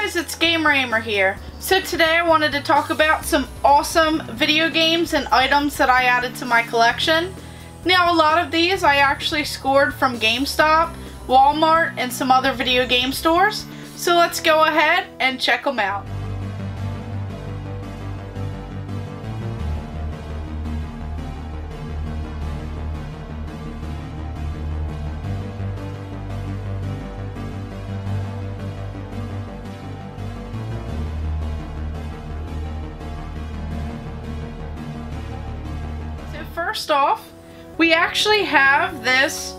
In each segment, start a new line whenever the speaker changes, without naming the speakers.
guys, it's Gamer Ahmer here. So today I wanted to talk about some awesome video games and items that I added to my collection. Now a lot of these I actually scored from GameStop, Walmart, and some other video game stores. So let's go ahead and check them out. First off, we actually have this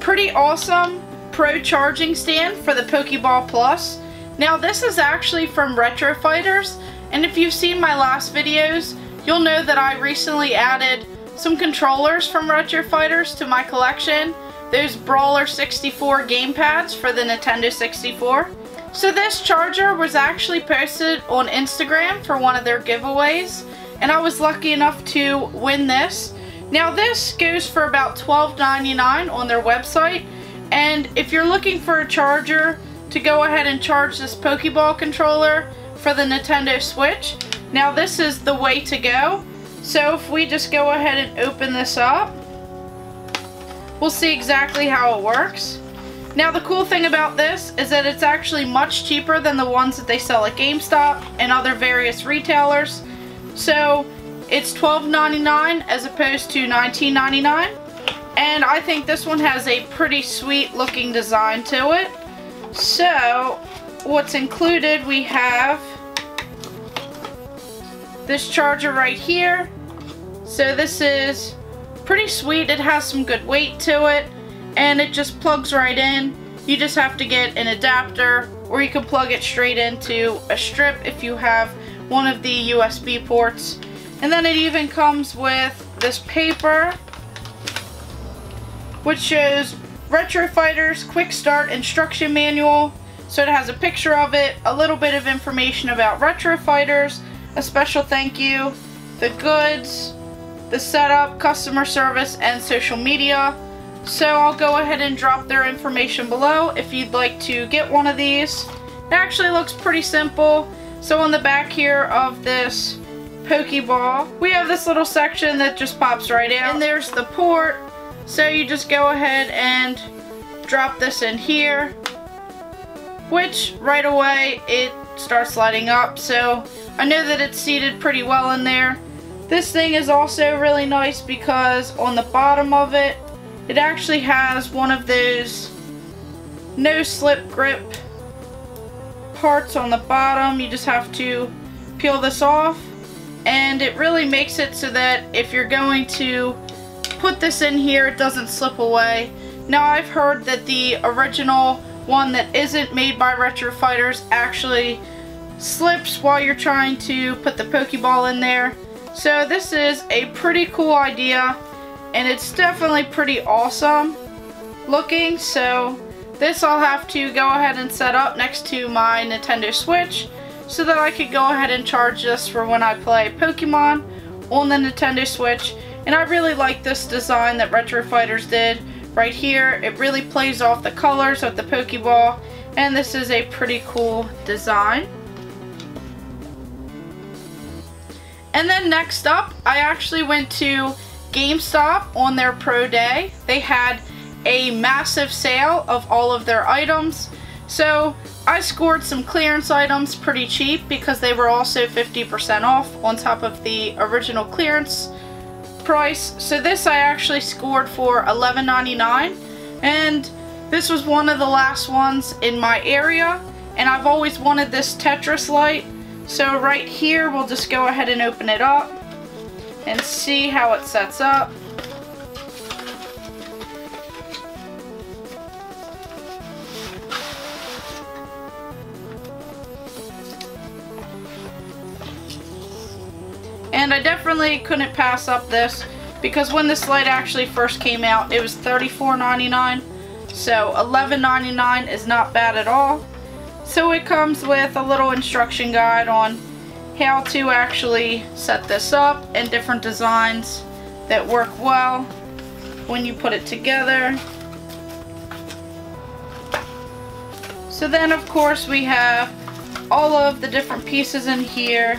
pretty awesome Pro charging stand for the Pokeball Plus. Now this is actually from Retro Fighters, and if you've seen my last videos, you'll know that I recently added some controllers from Retro Fighters to my collection. Those Brawler 64 gamepads for the Nintendo 64. So this charger was actually posted on Instagram for one of their giveaways, and I was lucky enough to win this. Now this goes for about $12.99 on their website, and if you're looking for a charger to go ahead and charge this Pokeball controller for the Nintendo Switch, now this is the way to go. So if we just go ahead and open this up, we'll see exactly how it works. Now the cool thing about this is that it's actually much cheaper than the ones that they sell at GameStop and other various retailers. So it's $12.99 as opposed to $19.99, and I think this one has a pretty sweet looking design to it. So what's included, we have this charger right here. So this is pretty sweet. It has some good weight to it, and it just plugs right in. You just have to get an adapter, or you can plug it straight into a strip if you have one of the USB ports. And then it even comes with this paper, which shows Retro Fighters Quick Start Instruction Manual. So it has a picture of it, a little bit of information about Retro Fighters, a special thank you, the goods, the setup, customer service, and social media. So I'll go ahead and drop their information below if you'd like to get one of these. It actually looks pretty simple. So on the back here of this Pokeball, we have this little section that just pops right out, and there's the port. So you just go ahead and drop this in here, which right away it starts lighting up. So I know that it's seated pretty well in there. This thing is also really nice because on the bottom of it, it actually has one of those no slip grip parts on the bottom. You just have to peel this off, and it really makes it so that if you're going to put this in here, it doesn't slip away. Now I've heard that the original one that isn't made by Retro Fighters actually slips while you're trying to put the Pokeball in there. So this is a pretty cool idea, and it's definitely pretty awesome looking. So this I'll have to go ahead and set up next to my Nintendo Switch so that I could go ahead and charge this for when I play Pokemon on the Nintendo Switch. And I really like this design that Retro Fighters did right here. It really plays off the colors of the Pokeball, and this is a pretty cool design. And then next up, I actually went to GameStop on their Pro Day. They had a massive sale of all of their items. So I scored some clearance items pretty cheap because they were also 50% off on top of the original clearance price. So this I actually scored for $11.99, and this was one of the last ones in my area, and I've always wanted this Tetris light. So right here, we'll just go ahead and open it up and see how it sets up. And I definitely couldn't pass up this because when this light actually first came out, it was $34.99. So $11.99 is not bad at all. So it comes with a little instruction guide on how to actually set this up and different designs that work well when you put it together. So then of course we have all of the different pieces in here.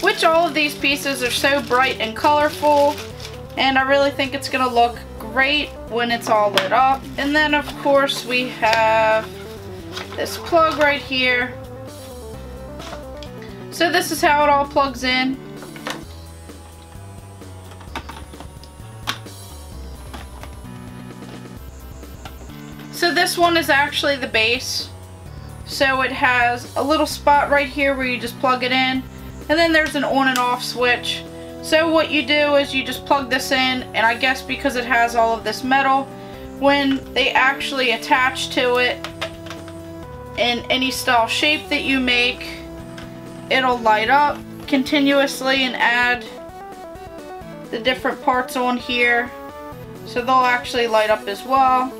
Which all of these pieces are so bright and colorful, and I really think it's gonna look great when it's all lit up. And then of course we have this plug right here. So this is how it all plugs in. So this one is actually the base. So it has a little spot right here where you just plug it in, and then there's an on and off switch. So what you do is you just plug this in, and I guess because it has all of this metal, when they actually attach to it in any style shape that you make, it'll light up continuously and add the different parts on here. So they'll actually light up as well.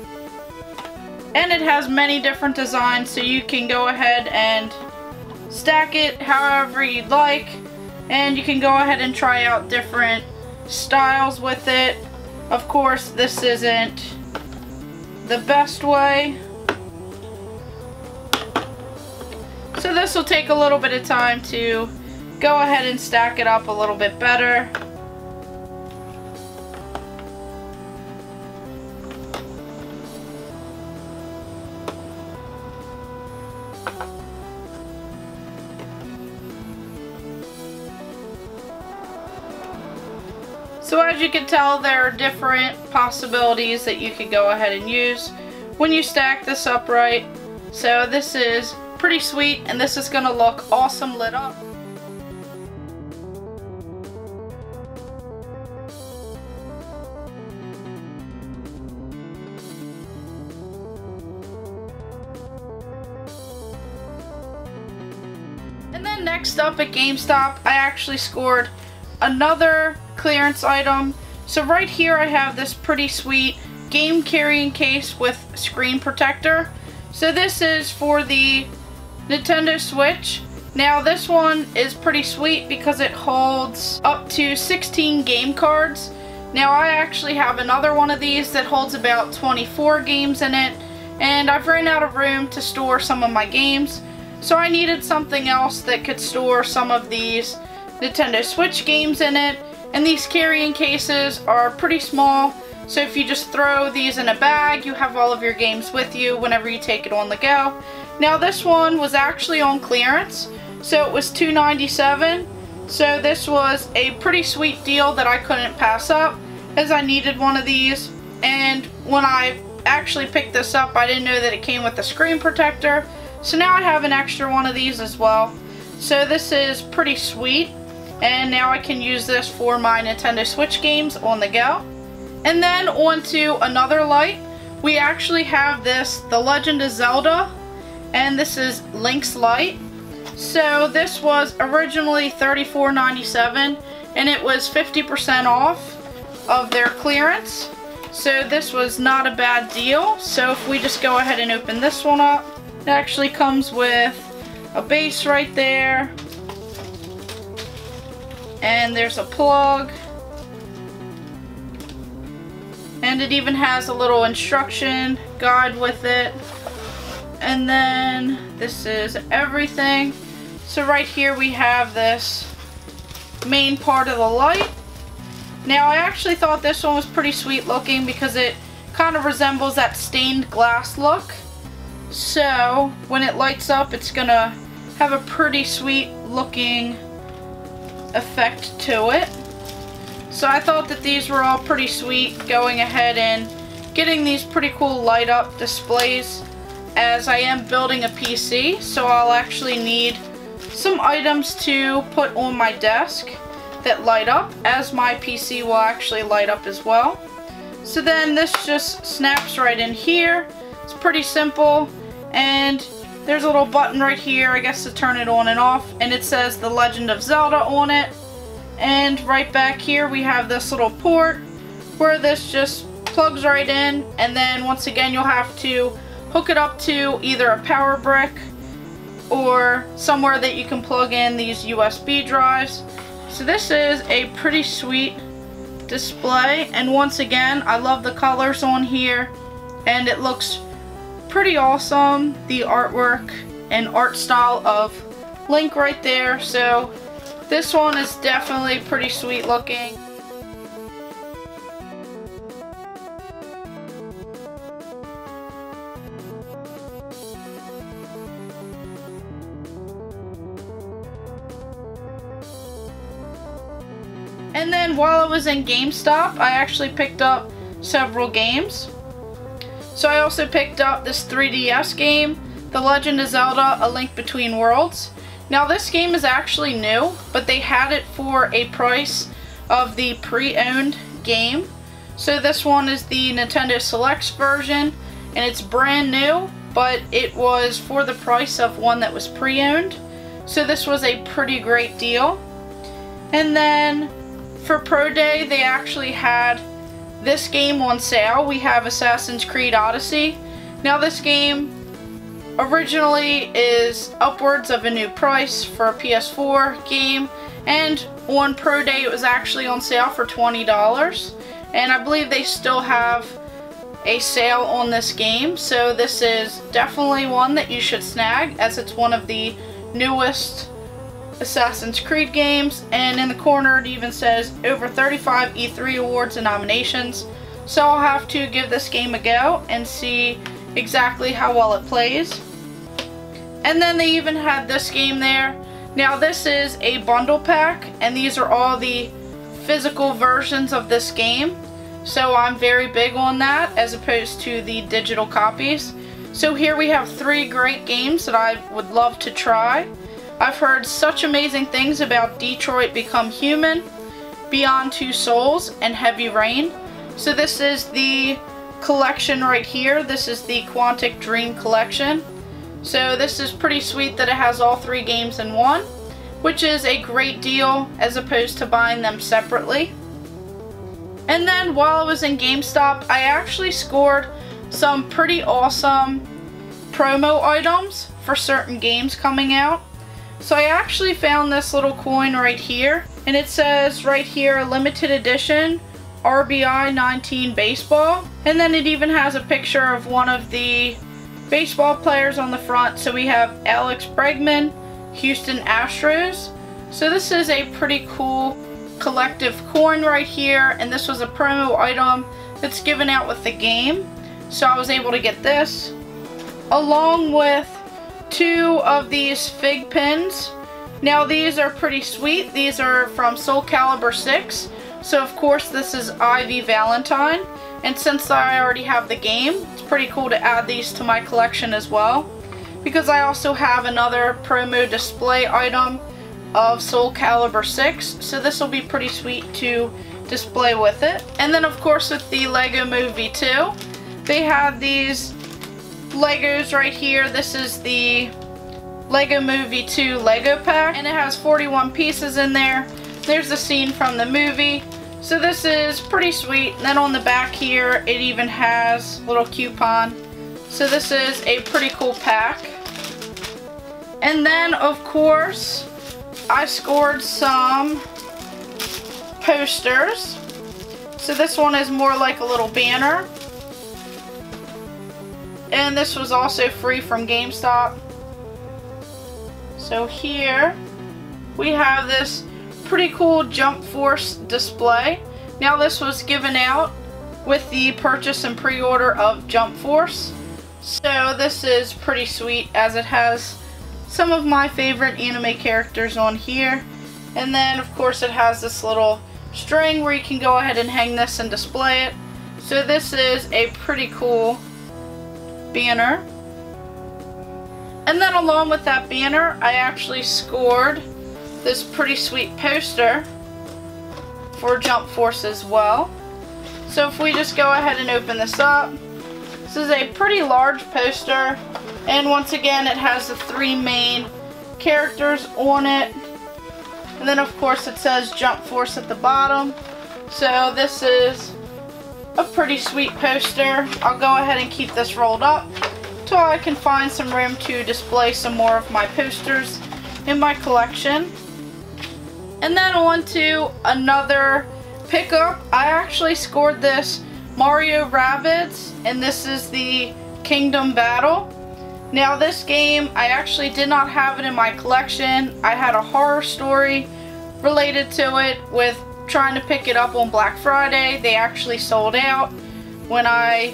And it has many different designs, so you can go ahead and stack it however you'd like, and you can go ahead and try out different styles with it. Of course, this isn't the best way, so this will take a little bit of time to go ahead and stack it up a little bit better. So as you can tell, there are different possibilities that you could go ahead and use when you stack this up right. So this is pretty sweet, and this is going to look awesome lit up. And then next up at GameStop, I actually scored another clearance item. So right here I have this pretty sweet game carrying case with screen protector. So this is for the Nintendo Switch. Now this one is pretty sweet because it holds up to 16 game cards. Now I actually have another one of these that holds about 24 games in it, and I've ran out of room to store some of my games. So I needed something else that could store some of these Nintendo Switch games in it, and these carrying cases are pretty small, so if you just throw these in a bag, you have all of your games with you whenever you take it on the go. Now this one was actually on clearance, so it was $2.97, so this was a pretty sweet deal that I couldn't pass up, as I needed one of these. And when I actually picked this up, I didn't know that it came with a screen protector, so now I have an extra one of these as well. So this is pretty sweet, and now I can use this for my Nintendo Switch games on the go. And then on to another light. We actually have this, The Legend of Zelda, and this is Link's light. So this was originally $34.97, and it was 50% off of their clearance. So this was not a bad deal. So if we just go ahead and open this one up, it actually comes with a base right there, and there's a plug, and it even has a little instruction guide with it. And then this is everything. So right here we have this main part of the light. Now I actually thought this one was pretty sweet looking because it kind of resembles that stained glass look. So when it lights up, it's gonna have a pretty sweet looking effect to it. So I thought that these were all pretty sweet, going ahead and getting these pretty cool light up displays, as I am building a PC, so I'll actually need some items to put on my desk that light up, as my PC will actually light up as well. So then this just snaps right in here. It's pretty simple, and there's a little button right here, I guess, to turn it on and off, and it says The Legend of Zelda on it. And right back here we have this little port where this just plugs right in, and then once again you'll have to hook it up to either a power brick or somewhere that you can plug in these USB drives. So this is a pretty sweet display, and once again, I love the colors on here, and it looks pretty awesome, the artwork and art style of Link right there. So this one is definitely pretty sweet looking. And then while I was in GameStop, I actually picked up several games. So I also picked up this 3DS game, The Legend of Zelda: A Link Between Worlds. Now this game is actually new, but they had it for a price of the pre-owned game. So this one is the Nintendo Selects version, and it's brand new, but it was for the price of one that was pre-owned. So this was a pretty great deal. And then for Pro Day, they actually had this game on sale. We have Assassin's Creed Odyssey. Now this game originally is upwards of a new price for a PS4 game, and on Pro Day it was actually on sale for $20, and I believe they still have a sale on this game. So this is definitely one that you should snag, as it's one of the newest Assassin's Creed games, and in the corner it even says over 35 E3 awards and nominations. So I'll have to give this game a go and see exactly how well it plays. And then they even had this game there. Now this is a bundle pack, and these are all the physical versions of this game. So I'm very big on that as opposed to the digital copies. So here we have 3 great games that I would love to try. I've heard such amazing things about Detroit Become Human, Beyond Two Souls, and Heavy Rain. So this is the collection right here. This is the Quantic Dream collection. So this is pretty sweet that it has all 3 games in one, which is a great deal as opposed to buying them separately. And then while I was in GameStop, I actually scored some pretty awesome promo items for certain games coming out. So I actually found this little coin right here, and it says right here, limited edition RBI 19 baseball, and then it even has a picture of one of the baseball players on the front. So we have Alex Bregman, Houston Astros. So this is a pretty cool collective coin right here, and this was a promo item that's given out with the game. So I was able to get this, along with 2 of these fig pins. Now these are pretty sweet. These are from Soul Calibur 6. So of course this is Ivy Valentine. And since I already have the game, it's pretty cool to add these to my collection as well, because I also have another promo display item of Soul Calibur 6. So this will be pretty sweet to display with it. And then of course with the Lego Movie 2, they had these Legos right here. This is the Lego Movie 2 Lego pack, and it has 41 pieces in there. There's the scene from the movie. So this is pretty sweet. And then on the back here, it even has a little coupon. So this is a pretty cool pack. And then of course, I scored some posters. So this one is more like a little banner. And this was also free from GameStop. So here we have this pretty cool Jump Force display. Now this was given out with the purchase and pre-order of Jump Force. So this is pretty sweet, as it has some of my favorite anime characters on here. And then of course it has this little string where you can go ahead and hang this and display it. So this is a pretty cool banner. And then along with that banner, I actually scored this pretty sweet poster for Jump Force as well. So if we just go ahead and open this up, this is a pretty large poster, and once again it has the 3 main characters on it, and then of course it says Jump Force at the bottom. So this is a pretty sweet poster. I'll go ahead and keep this rolled up to so I can find some room to display some more of my posters in my collection. And then on to another pickup. I actually scored this Mario Rabbids, and this is the Kingdom Battle. Now this game, I actually did not have it in my collection. I had a horror story related to it with trying to pick it up on Black Friday. They actually sold out. When I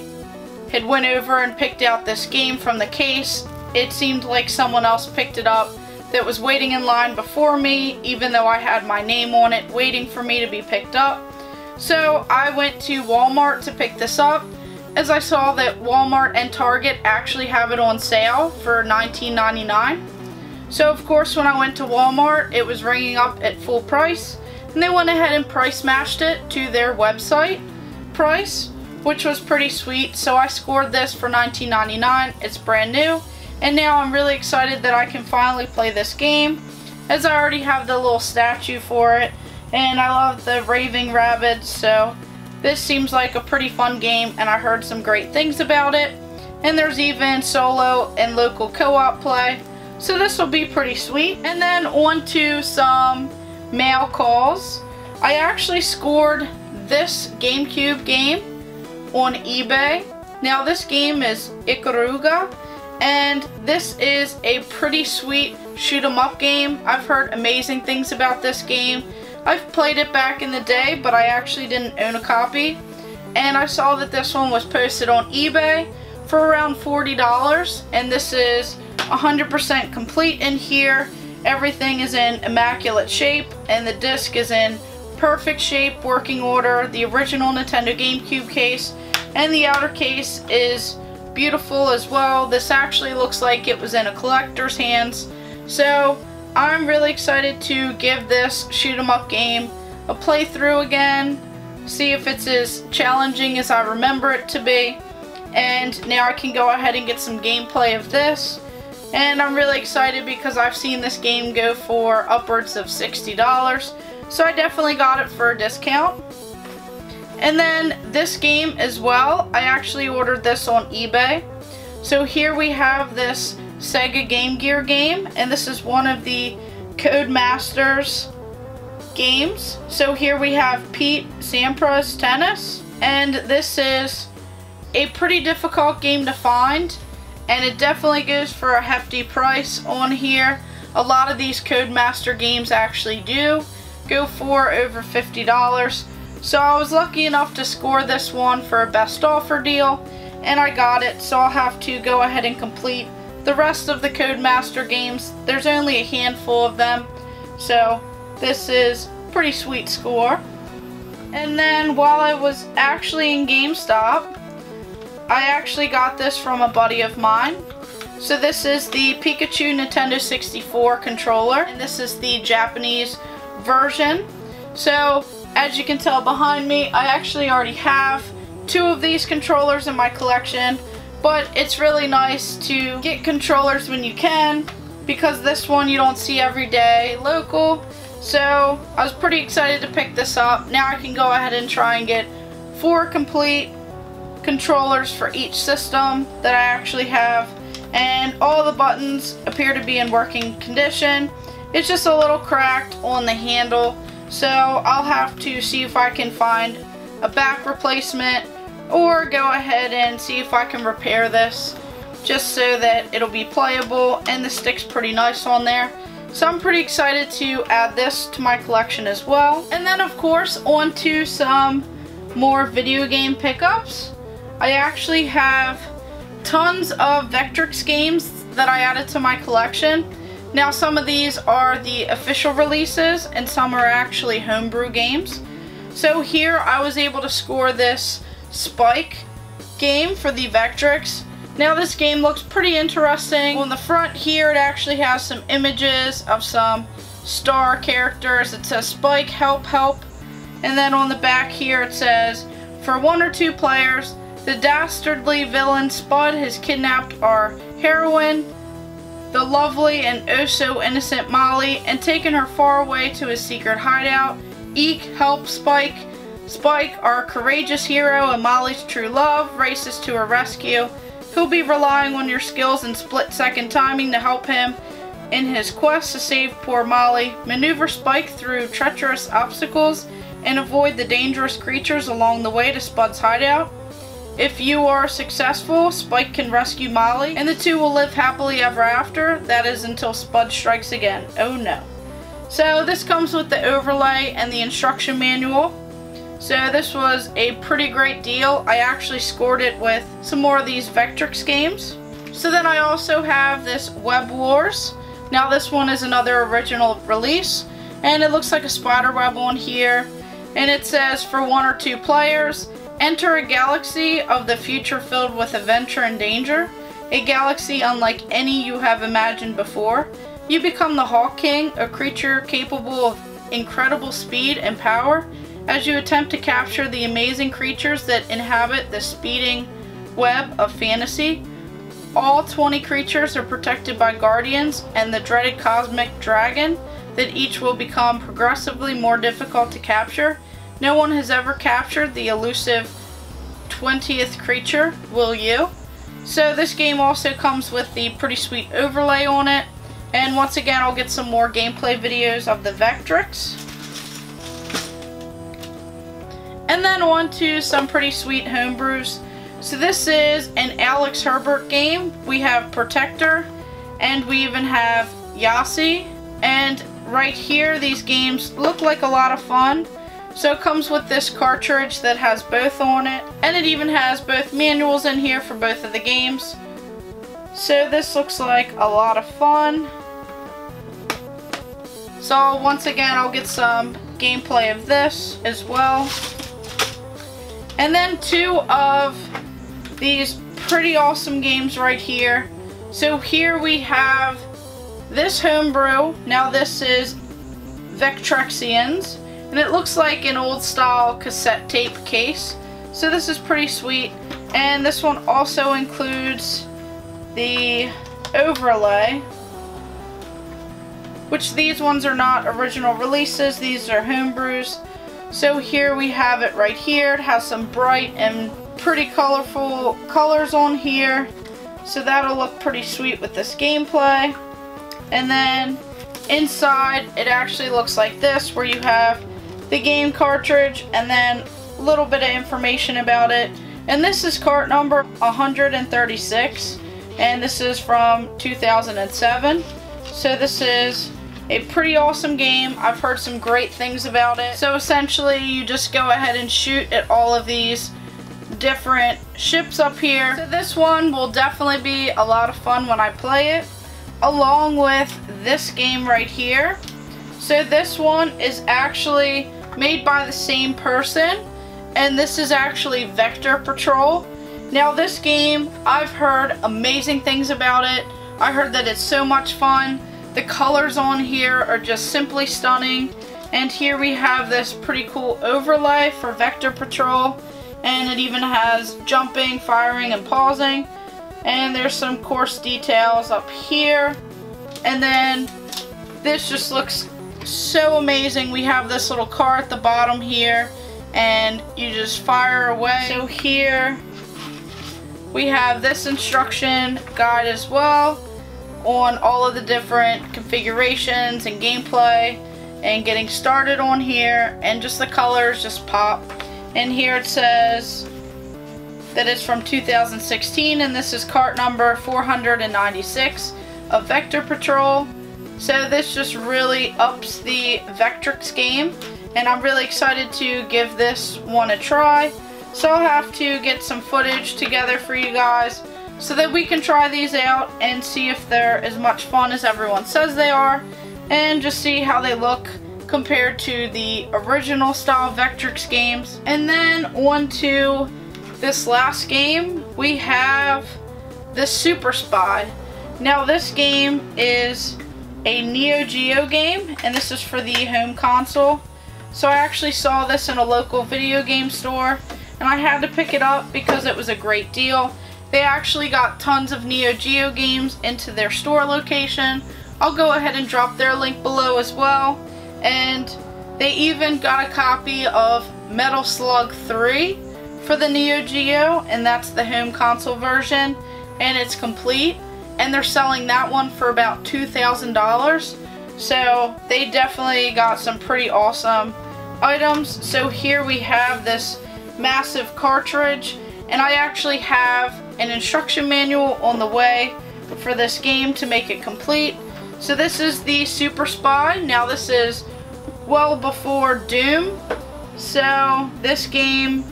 had went over and picked out this game from the case, it seemed like someone else picked it up that was waiting in line before me, even though I had my name on it waiting for me to be picked up. So I went to Walmart to pick this up, as I saw that Walmart and Target actually have it on sale for $19.99. So of course when I went to Walmart, it was ringing up at full price, and they went ahead and price matched it to their website price, which was pretty sweet. So I scored this for $19.99. It's brand new, and now I'm really excited that I can finally play this game, as I already have the little statue for it, and I love the Raving Rabbids, so this seems like a pretty fun game, and I heard some great things about it. And there's even solo and local co-op play, so this will be pretty sweet. And then on to some mail calls. I actually scored this GameCube game on eBay. Now this game is Ikaruga, and this is a pretty sweet shoot 'em up game. I've heard amazing things about this game. I've played it back in the day, but I actually didn't own a copy, and I saw that this one was posted on eBay for around $40, and this is 100% complete in here. Everything is in immaculate shape, and the disc is in perfect shape, working order. The original Nintendo GameCube case and the outer case is beautiful as well. This actually looks like it was in a collector's hands, so I'm really excited to give this shoot 'em up game a playthrough again, see if it's as challenging as I remember it to be, and now I can go ahead and get some gameplay of this. And I'm really excited because I've seen this game go for upwards of $60, so I definitely got it for a discount. And then this game as well, I actually ordered this on eBay. So here we have this Sega Game Gear game, and this is one of the Codemasters games. So here we have Pete Sampras Tennis, and this is a pretty difficult game to find, and it definitely goes for a hefty price on here. A lot of these Codemaster games actually do go for over $50. So I was lucky enough to score this one for a best offer deal, and I got it, so I'll have to go ahead and complete the rest of the Codemaster games. There's only a handful of them, so this is a pretty sweet score. And then while I was actually in GameStop, I actually got this from a buddy of mine. So this is the Pikachu Nintendo 64 controller, and this is the Japanese version. So as you can tell behind me, I actually already have 2 of these controllers in my collection, but it's really nice to get controllers when you can, because this one you don't see every day local. So I was pretty excited to pick this up. Now I can go ahead and try and get 4 complete controllers for each system that I actually have, and all the buttons appear to be in working condition. It's just a little cracked on the handle, so I'll have to see if I can find a back replacement or go ahead and see if I can repair this just so that it'll be playable, and the stick's pretty nice on there. So I'm pretty excited to add this to my collection as well. And then of course on to some more video game pickups. I actually have tons of Vectrex games that I added to my collection. Now some of these are the official releases and some are actually homebrew games. So here I was able to score this Spike game for the Vectrex. Now this game looks pretty interesting. On the front here it actually has some images of some star characters. It says Spike, help, help. And then on the back here it says, for 1 or 2 players, the dastardly villain Spud has kidnapped our heroine, the lovely and oh so innocent Molly, and taken her far away to his secret hideout. Eek, help Spike. Spike, our courageous hero and Molly's true love, races to her rescue. He'll be relying on your skills and split-second timing to help him in his quest to save poor Molly, maneuver Spike through treacherous obstacles, and avoid the dangerous creatures along the way to Spud's hideout. If you are successful, Spike can rescue Molly, and the two will live happily ever after. That is until Spud strikes again. Oh no. So this comes with the overlay and the instruction manual. So this was a pretty great deal. I actually scored it with some more of these Vectrex games. So then I also have this Web Wars. Now this one is another original release, and it looks like a spider web on here. And it says for 1 or 2 players, enter a galaxy of the future filled with adventure and danger. A galaxy unlike any you have imagined before. You become the Hawk King, a creature capable of incredible speed and power, as you attempt to capture the amazing creatures that inhabit the speeding web of fantasy. All 20 creatures are protected by guardians and the dreaded cosmic dragon that each will become progressively more difficult to capture. No one has ever captured the elusive 20th creature, will you? So this game also comes with the pretty sweet overlay on it. And once again, I'll get some more gameplay videos of the Vectrex. And then on to some pretty sweet homebrews. So this is an Alex Herbert game. We have Protector, and we even have Yassi. And right here, these games look like a lot of fun. So it comes with this cartridge that has both on it, and it even has both manuals in here for both of the games. So this looks like a lot of fun. So once again, I'll get some gameplay of this as well. And then 2 of these pretty awesome games right here. So here we have this homebrew. Now this is Vectrexians, and it looks like an old style cassette tape case. So this is pretty sweet. And this one also includes the overlay, which these ones are not original releases, these are homebrews. So here we have it right here. It has some bright and pretty colorful colors on here. So that'll look pretty sweet with this gameplay. And then inside it actually looks like this, where you have the game cartridge and then a little bit of information about it. And this is cart number 136, and this is from 2007. So this is a pretty awesome game. I've heard some great things about it. So essentially you just go ahead and shoot at all of these different ships up here. So this one will definitely be a lot of fun when I play it, along with this game right here. So this one is actually made by the same person, and this is actually Vector Patrol. Now this game, I've heard amazing things about it. I heard that it's so much fun. The colors on here are just simply stunning. And here we have this pretty cool overlay for Vector Patrol. And it even has jumping, firing, and pausing. And there's some course details up here. And then this just looks so amazing. We have this little car at the bottom here, and you just fire away. So here we have this instruction guide as well on all of the different configurations and gameplay and getting started on here, and just the colors just pop. And here it says that it's from 2016, and this is cart number 496 of Vector Patrol. So this just really ups the Vectrex game, and I'm really excited to give this one a try. So I'll have to get some footage together for you guys so that we can try these out and see if they're as much fun as everyone says they are, and just see how they look compared to the original style Vectrex games. And then on to this last game, we have the Super Spy. Now this game is a Neo Geo game, and this is for the home console. So I actually saw this in a local video game store, and I had to pick it up because it was a great deal. They actually got tons of Neo Geo games into their store location. I'll go ahead and drop their link below as well. And they even got a copy of Metal Slug 3 for the Neo Geo, and that's the home console version. and it's complete, and they're selling that one for about $2,000. So they definitely got some pretty awesome items. So here we have this massive cartridge, and I actually have an instruction manual on the way for this game to make it complete. So this is the Super Spy. Now this is well before Doom, so this game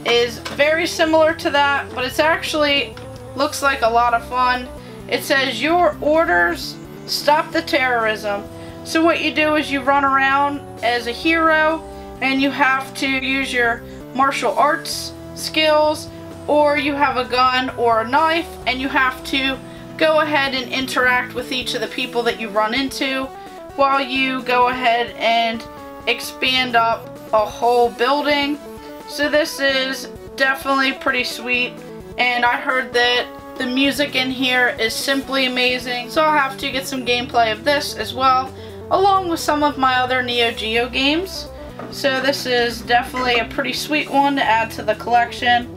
is very similar to that, but it's actually looks like a lot of fun. It says your orders stop the terrorism. So what you do is you run around as a hero, and you have to use your martial arts skills, or you have a gun or a knife, and you have to go ahead and interact with each of the people that you run into while you go ahead and expand up a whole building. So this is definitely pretty sweet, and I heard that the music in here is simply amazing, so I'll have to get some gameplay of this as well, along with some of my other Neo Geo games. So this is definitely a pretty sweet one to add to the collection.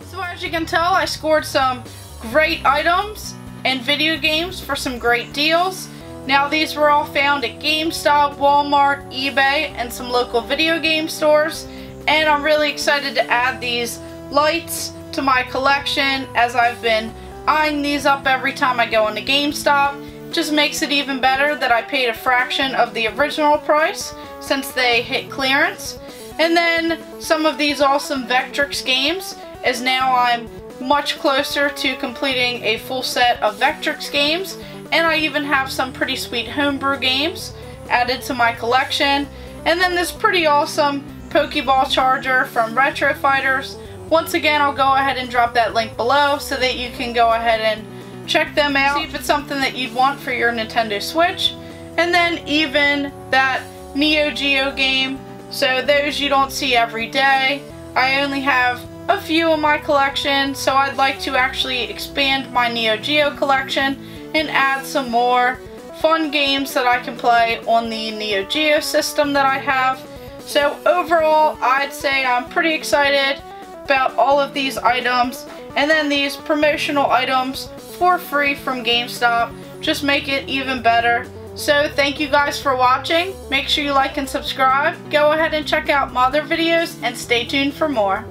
So as you can tell, I scored some great items and video games for some great deals. Now these were all found at GameStop, Walmart, eBay, and some local video game stores. And I'm really excited to add these lights to my collection, as I've been eyeing these up every time I go into GameStop. Just makes it even better that I paid a fraction of the original price since they hit clearance. And then some of these awesome Vectrex games, as now I'm much closer to completing a full set of Vectrex games, and I even have some pretty sweet homebrew games added to my collection. And then this pretty awesome Pokeball charger from Retro Fighters. Once again, I'll go ahead and drop that link below so that you can go ahead and check them out, see if it's something that you'd want for your Nintendo Switch. And then even that Neo Geo game, so those you don't see every day. I only have a few in my collection, so I'd like to actually expand my Neo Geo collection and add some more fun games that I can play on the Neo Geo system that I have. So overall, I'd say I'm pretty excited about all of these items, and then these promotional items for free from GameStop just make it even better. So thank you guys for watching. Make sure you like and subscribe. Go ahead and check out my other videos and stay tuned for more.